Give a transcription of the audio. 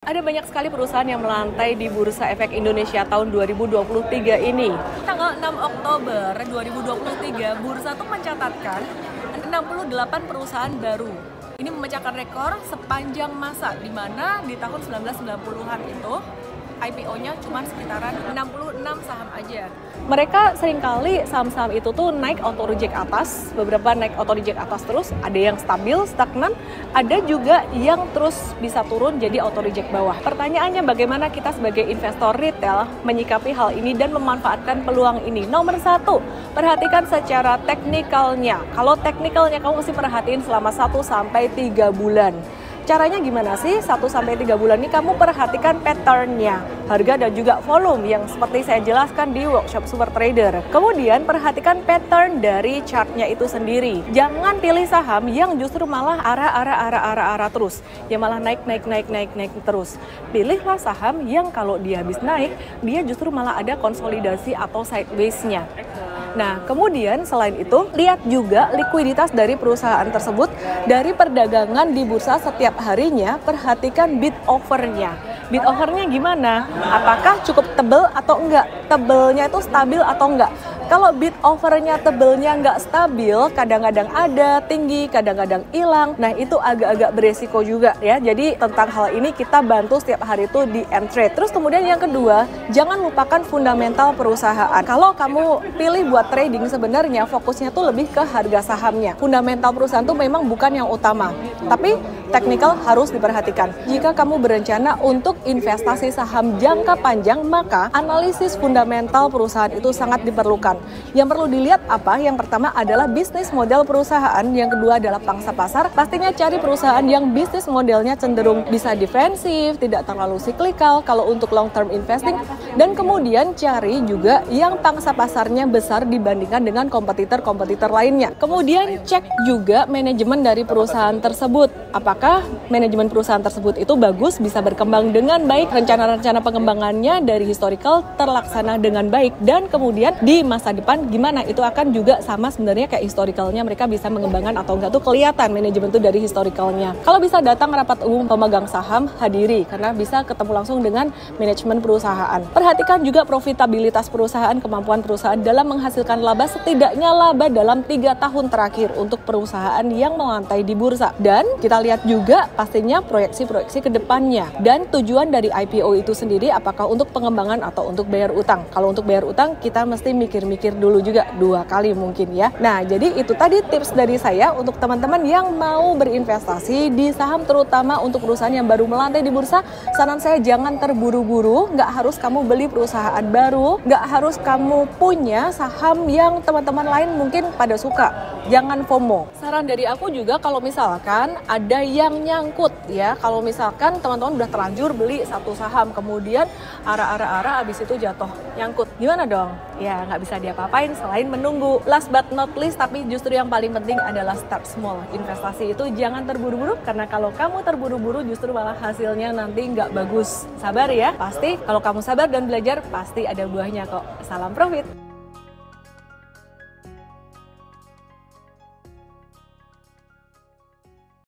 Ada banyak sekali perusahaan yang melantai di Bursa Efek Indonesia tahun 2023 ini. Tanggal 6 Oktober 2023, Bursa tuh mencatatkan 68 perusahaan baru. Ini memecahkan rekor sepanjang masa, di mana di tahun 1990-an itu IPO-nya cuma sekitaran 66 saham aja. Mereka seringkali saham-saham itu tuh naik auto reject atas, beberapa naik auto reject atas terus, ada yang stabil, stagnan, ada juga yang terus bisa turun jadi auto reject bawah. Pertanyaannya bagaimana kita sebagai investor retail menyikapi hal ini dan memanfaatkan peluang ini? Nomor satu, perhatikan secara teknikalnya. Kalau teknikalnya kamu mesti perhatiin selama 1-3 bulan. Caranya gimana sih? 1-3 bulan ini kamu perhatikan pattern-nya, harga dan juga volume yang seperti saya jelaskan di workshop Super Trader. Kemudian perhatikan pattern dari chart-nya itu sendiri. Jangan pilih saham yang justru malah arah terus, yang malah naik terus. Pilihlah saham yang kalau dia habis naik, dia justru malah ada konsolidasi atau sideways-nya. Nah, kemudian selain itu, lihat juga likuiditas dari perusahaan tersebut dari perdagangan di bursa setiap harinya, perhatikan bid offer-nya. Bid offer-nya gimana? Apakah cukup tebel atau enggak? Tebelnya itu stabil atau enggak? Kalau bid offer-nya tebelnya nggak stabil, kadang-kadang ada tinggi, kadang-kadang hilang. Nah, itu agak-agak beresiko juga ya. Jadi tentang hal ini kita bantu setiap hari itu di M-Trade. Terus kemudian yang kedua, jangan lupakan fundamental perusahaan. Kalau kamu pilih buat trading, sebenarnya fokusnya tuh lebih ke harga sahamnya. Fundamental perusahaan tuh memang bukan yang utama, tapi teknikal harus diperhatikan. Jika kamu berencana untuk investasi saham jangka panjang, maka analisis fundamental perusahaan itu sangat diperlukan. Yang perlu dilihat apa? Yang pertama adalah bisnis model perusahaan, yang kedua adalah pangsa pasar. Pastinya cari perusahaan yang bisnis modelnya cenderung bisa defensif, tidak terlalu siklikal kalau untuk long term investing, dan kemudian cari juga yang pangsa pasarnya besar dibandingkan dengan kompetitor-kompetitor lainnya. Kemudian cek juga manajemen dari perusahaan tersebut. Apakah manajemen perusahaan tersebut itu bagus, bisa berkembang dengan baik, rencana-rencana pengembangannya dari historical terlaksana dengan baik, dan kemudian di masa depan gimana, itu akan juga sama sebenarnya kayak historicalnya, mereka bisa mengembangkan atau enggak tuh kelihatan manajemen tuh dari historicalnya. Kalau bisa datang rapat umum pemegang saham, hadiri karena bisa ketemu langsung dengan manajemen perusahaan. Perhatikan juga profitabilitas perusahaan, kemampuan perusahaan dalam menghasilkan laba, setidaknya laba dalam 3 tahun terakhir untuk perusahaan yang melantai di bursa. Dan kita lihat juga pastinya proyeksi-proyeksi ke depannya dan tujuan dari IPO itu sendiri, apakah untuk pengembangan atau untuk bayar utang. Kalau untuk bayar utang kita mesti mikir dulu juga 2 kali mungkin ya. Nah, jadi itu tadi tips dari saya untuk teman-teman yang mau berinvestasi di saham, terutama untuk perusahaan yang baru melantai di bursa. Saran saya jangan terburu-buru, nggak harus kamu beli perusahaan baru, nggak harus kamu punya saham yang teman-teman lain mungkin pada suka. Jangan FOMO. Saran dari aku juga kalau misalkan ada yang nyangkut ya, kalau misalkan teman-teman udah terlanjur beli satu saham, kemudian abis itu jatuh, nyangkut. Gimana dong? Ya, nggak bisa diapa-apain selain menunggu. Last but not least, tapi justru yang paling penting adalah start small. Investasi itu jangan terburu-buru, karena kalau kamu terburu-buru justru malah hasilnya nanti nggak bagus. Sabar ya, pasti kalau kamu sabar dan belajar, pasti ada buahnya kok. Salam profit!